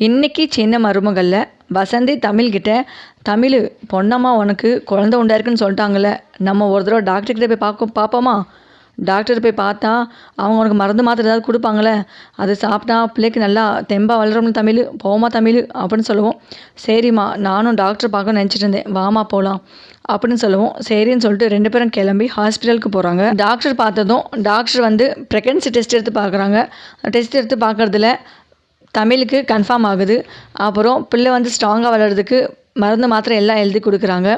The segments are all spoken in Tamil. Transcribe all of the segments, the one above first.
இன்னைக்கு சின்ன மருமகள்ல வசந்தி தமிழ்கிட்ட, "தமிழு பொன்னம்மா உனக்கு குழந்தை உண்டாயிருக்குன்னு சொல்லிட்டாங்கல்ல, நம்ம ஒரு தடவை டாக்டர்கிட்ட போய் பார்ப்போமா? டாக்டர் போய் பார்த்தா அவங்க உனக்கு மருந்து மாத்திரை ஏதாவது கொடுப்பாங்களே, அது சாப்பிட்டா பிள்ளைக்கு நல்லா தெம்பா வளரும்னு தமிழு, போம்மா தமிழு" அப்படின்னு சொல்லுவோம். "சரிம்மா, நானும் டாக்டர் பார்க்கணும்னு நினச்சிட்டு இருந்தேன், வாம்மா போகலாம்" அப்படின்னு சொல்லுவோம். சரின்னு சொல்லிட்டு 2 பேரும் கிளம்பி ஹாஸ்பிட்டலுக்கு போகிறாங்க. டாக்டர் பார்த்ததும் டாக்டர் வந்து ப்ரெக்னன்சி டெஸ்ட் எடுத்து பார்க்குறாங்க. டெஸ்ட் எடுத்து பார்க்குறதுல தமிழுக்கு கன்ஃபார்ம் ஆகுது. அப்புறம் பிள்ளை வந்து ஸ்ட்ராங்காக வளர்கிறதுக்கு மருந்து மாத்திரை எல்லாம் எழுதி கொடுக்குறாங்க.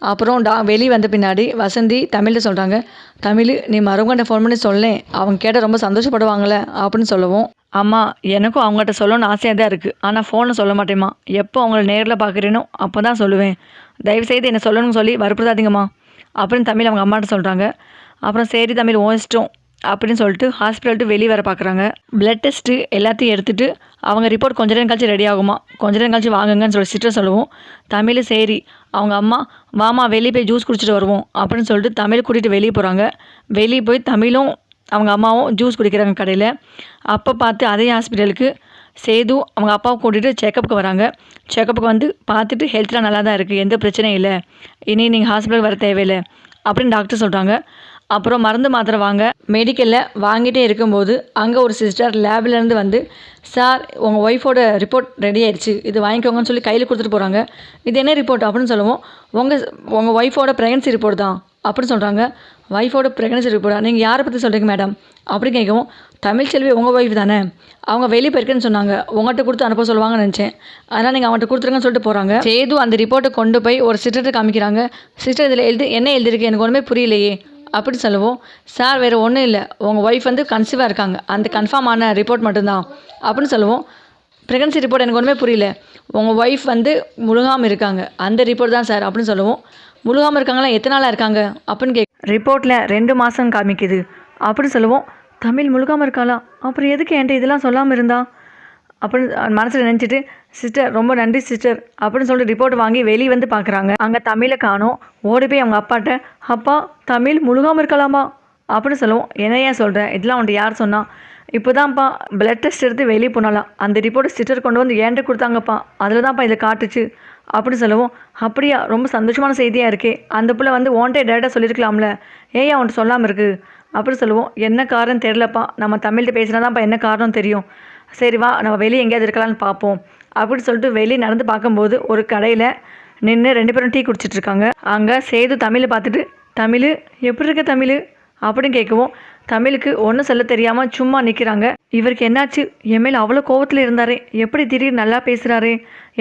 அப்புறம் வெளியே வந்த பின்னாடி வசந்தி தமிழ்கிட்ட சொல்கிறாங்க, "தமிழ், நீ மருமகன்கிட்ட ஃபோன் பண்ணி சொல்லேன், அவங்க கேட்டால் ரொம்ப சந்தோஷப்படுவாங்களே" அப்படின்னு சொல்லவும், "அம்மா, எனக்கும் அவங்ககிட்ட சொல்லணும்னு ஆசையாக தான் இருக்குது, ஆனால் ஃபோனை சொல்ல மாட்டேம்மா. எப்போ அவங்கள நேரில் பார்க்குறேனோ அப்போ தான் சொல்லுவேன். தயவுசெய்து என்னை சொல்லணும்னு சொல்லி வற்புறுத்தாதீங்கம்மா" அப்படின்னு தமிழ் அவங்க அம்மாட்ட சொல்கிறாங்க. அப்புறம் "சரி தமிழ், உன் இஷ்டம்" அப்படின்னு சொல்லிட்டு ஹாஸ்பிட்டல்ட்டு வெளியே வர பார்க்குறாங்க. பிளட் டெஸ்ட்டு எல்லாத்தையும் எடுத்துகிட்டு அவங்க ரிப்போர்ட் கொஞ்ச நேரம் கழிச்சு ரெடி ஆகுமா, கொஞ்ச நேரம் கழிச்சு வாங்குங்கன்னு சொல்லி சிஸ்டர் சொல்லுவோம். தமிழ் சரி, அவங்க அம்மா, "வாமா வெளியே போய் ஜூஸ் குடிச்சிட்டு வருவோம்" அப்படின்னு சொல்லிட்டு தமிழ் கூட்டிகிட்டு வெளியே போகிறாங்க. வெளியே போய் தமிழும் அவங்க அம்மாவும் ஜூஸ் குடிக்கிறாங்க கடையில். அப்போ பார்த்து அதே ஹாஸ்பிட்டலுக்கு சேது அவங்க அப்பாவை கூட்டிகிட்டு செக்கப்புக்கு வராங்க. செக்கப்புக்கு வந்து பார்த்துட்டு ஹெல்த்லாம் நல்லா தான் இருக்குது, எந்த பிரச்சனையும் இல்லை, இனி நீங்கள் ஹாஸ்பிட்டலுக்கு வர தேவையில்லை அப்படின்னு டாக்டர் சொல்கிறாங்க. அப்புறம் மருந்து மாத்திரை வாங்க மெடிக்கலில் வாங்கிட்டே இருக்கும்போது அங்கே ஒரு சிஸ்டர் லேப்லேருந்து வந்து, "சார், உங்கள் ஒய்ஃபோட ரிப்போர்ட் ரெடி ஆயிடுச்சு, இது வாங்கிக்கோங்கன்னு" சொல்லி கையில் கொடுத்துட்டு போகிறாங்க. "இது என்ன ரிப்போர்ட்?" அப்படின்னு சொல்லுவோம். உங்கள் ஒய்ஃபோட ப்ரெக்னன்சி ரிப்போர்ட் தான்" அப்படின்னு சொல்கிறாங்க. "ஒய்ஃபோட ப்ரெக்னன்சி ரிப்போர்ட்டா? நீங்கள் யாரை பற்றி சொல்கிறீங்க மேடம்?" அப்படி கேட்கவும், "தமிழ்ச்செல்வி உங்கள் ஒய்ஃப் தானே, அவங்க வெளியே போயிருக்குன்னு சொன்னாங்க, உங்கள்கிட்ட கொடுத்து அனுப்ப சொல்லுவாங்கன்னு நினச்சேன், அதனால் நீங்கள் அவங்கள்ட்ட கொடுத்துருங்கன்னு" சொல்லிட்டு போகிறாங்க. சேது அந்த ரிப்போர்ட்டை கொண்டு போய் ஒரு சிஸ்டர்கிட்ட காமிக்கிறாங்க. "சிஸ்டர், இதில் என்ன எழுதிருக்கு, எனக்கு ஒன்றுமே புரியலையே" அப்படி சொல்லுவோம். "சார், வேறு ஒன்றும் இல்லை, உங்கள் ஒய்ஃப் வந்து கன்சீவாக இருக்காங்க, அந்த கன்ஃபார்ம் ஆன ரிப்போர்ட் மட்டும்தான்" அப்படின்னு சொல்லுவோம். "ப்ரெக்னன்சி ரிப்போர்ட் எனக்கு ஒன்றுமே புரியல, உங்கள் ஒய்ஃப் வந்து முழுகாமல் இருக்காங்க, அந்த ரிப்போர்ட் தான் சார்" அப்படின்னு சொல்லுவோம். "முழுகாமல் இருக்காங்களா, எத்தனை நாளாக இருக்காங்க?" அப்படின்னு ரிப்போர்ட்டில் 2 மாதம் காமிக்குது அப்படின்னு சொல்லுவோம். "தமிழ் முழுகாமல் இருக்காளா, அப்புறம் எதுக்கு என்கிட்ட இதெல்லாம் சொல்லாமல் இருந்தா" அப்படின்னு மனசில் நினச்சிட்டு, "சிஸ்டர், ரொம்ப நன்றி சிஸ்டர்" அப்படின்னு சொல்லிட்டு ரிப்போர்ட் வாங்கி வெளியே வந்து பார்க்குறாங்க. அங்கே தமிழை காணோம். ஓடி போய் அவங்க அப்பாட்ட, "அப்பா, தமிழ் முழுகாமல் இருக்கலாமா" அப்படின்னு சொல்லுவோம். "என்ன ஏன் சொல்கிறேன், இதெல்லாம் உன்ட்டு யார் சொன்னா?" "இப்போ தான்ப்பா பிளட் டெஸ்ட் எடுத்து வெளியே போனாலாம், அந்த ரிப்போர்ட் சிஸ்டர் கொண்டு வந்து என்கிட்ட கொடுத்தாங்கப்பா, அதில் தான்ப்பா இதை காட்டுச்சு" அப்படின்னு சொல்லுவோம். "அப்படியா, ரொம்ப சந்தோஷமான செய்தியாக இருக்கே, அந்த பிள்ளை வந்து ஓன்ட்டே டேரெக்டாக சொல்லியிருக்கலாம்ல, ஏன் அவன்ட்டு சொல்லாமல் இருக்குது" அப்படின்னு சொல்லுவோம். "என்ன காரணம் தெரிலப்பா, நம்ம தமிழ்கிட்ட பேசினா தான்ப்பா என்ன காரணம் தெரியும். சரி வா, நம்ம வெளியே எங்கேயாவது இருக்கலான்னு பார்ப்போம்" அப்படின்னு சொல்லிட்டு வெளியே நடந்து பார்க்கும்போது ஒரு கடையில் நின்று 2 பேரும் டீ குடிச்சிட்ருக்காங்க. அங்கே சேது தமிழை பார்த்துட்டு, "தமிழ், எப்படி இருக்க தமிழ்" அப்படின்னு கேட்கவும், தமிழுக்கு ஒன்றும் சொல்ல தெரியாமல் சும்மா நிற்கிறாங்க. இவருக்கு என்னாச்சு, என் மேலே அவ்வளோ கோவத்தில் இருந்தாரே, எப்படி திடீர்னு நல்லா பேசுகிறாரே,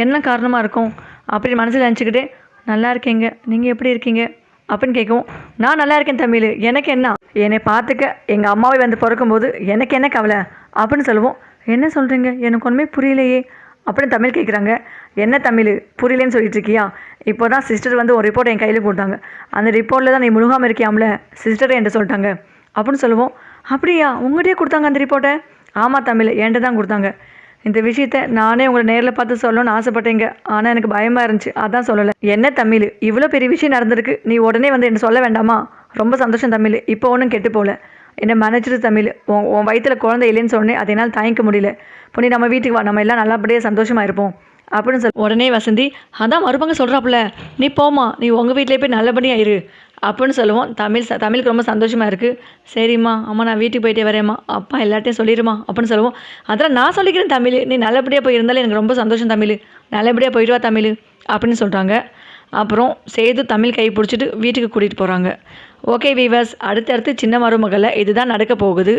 என்ன காரணமாக இருக்கும் அப்படின்னு மனசில் நினச்சிக்கிட்டே, "நல்லா இருக்கீங்க, நீங்கள் எப்படி இருக்கீங்க" அப்படின்னு கேட்கவும், "நான் நல்லா இருக்கேன் தமிழ், எனக்கு என்ன, என்னை பார்த்துக்க எங்கள் அம்மாவை வந்து பிறக்கும்போது எனக்கு என்ன கவலை" அப்படின்னு சொல்லுவோம். "என்ன சொல்கிறீங்க, எனக்கு ஒன்றுமே புரியலையே" அப்படின்னு தமிழ் கேட்குறாங்க. "என்ன தமிழ், புரியலேன்னு சொல்லிட்டு இருக்கியா? இப்போ தான் சிஸ்டர் வந்து ஒரு ரிப்போர்ட் என் கையில் கொடுத்தாங்க, அந்த ரிப்போர்ட்டில் தான் நீ முழுகாமல் இருக்கியாம்ல, சிஸ்டரே என்கிட்ட சொல்லிட்டாங்க" அப்படின்னு சொல்லுவோம். "அப்படியா, உங்கள்கிட்டயே கொடுத்தாங்க அந்த ரிப்போர்ட்டை?" "ஆமாம் தமிழ், என்கிட்ட தான் கொடுத்தாங்க. இந்த விஷயத்த நானே உங்களை நேரில் பார்த்து சொல்லணும்னு ஆசைப்பட்டேங்க, ஆனால் எனக்கு பயமாக இருந்துச்சு, அதான் சொல்லலை." "என்ன தமிழ், இவ்வளோ பெரிய விஷயம் நடந்திருக்கு, நீ உடனே வந்து என்ன சொல்ல வேண்டாமா? ரொம்ப சந்தோஷம் தமிழ், இப்போ ஒன்றும் கெட்டு போகல, என்னை மன்னிச்சிரு தமிழ், உன் வயிற்றில் குழந்தை இல்லைன்னு சொன்னேன், அதை என்னால் தாங்கிக்க முடியல, இப்போ நீ நம்ம வீட்டுக்கு வா, நம்ம எல்லாம் நல்லபடியாக சந்தோஷமாக இருப்போம்" அப்படின்னு சொல்லி உடனே வசந்தி, "அதான் மருமங்க சொல்கிறாப்புல, நீ போமா, நீ உங்கள் வீட்டிலே போய் நல்லபடியாக இரு" அப்படின்னு சொல்லுவோம். தமிழுக்கு ரொம்ப சந்தோஷமாக இருக்குது. "சரிம்மா, அம்மா நான் வீட்டுக்கு போயிட்டே வரேம்மா, அப்பா எல்லாத்தையும் சொல்லிடுமா" அப்படின்னு சொல்லுவோம். "அதெல்லாம் நான் சொல்லிக்கிறேன் தமிழ், நீ நல்லபடியாக போய் இருந்தாலும் எனக்கு ரொம்ப சந்தோஷம் தமிழ், நல்லபடியாக போயிட்டு வா தமிழ்" அப்படின்னு சொல்கிறாங்க. அப்புறம் சேது தமிழ் கை பிடிச்சிட்டு வீட்டுக்கு கூட்டிகிட்டு போகிறாங்க. ஓகே வீவர்ஸ், அடுத்தடுத்து சின்ன மருமகளில் இதுதான் நடக்க போகுது.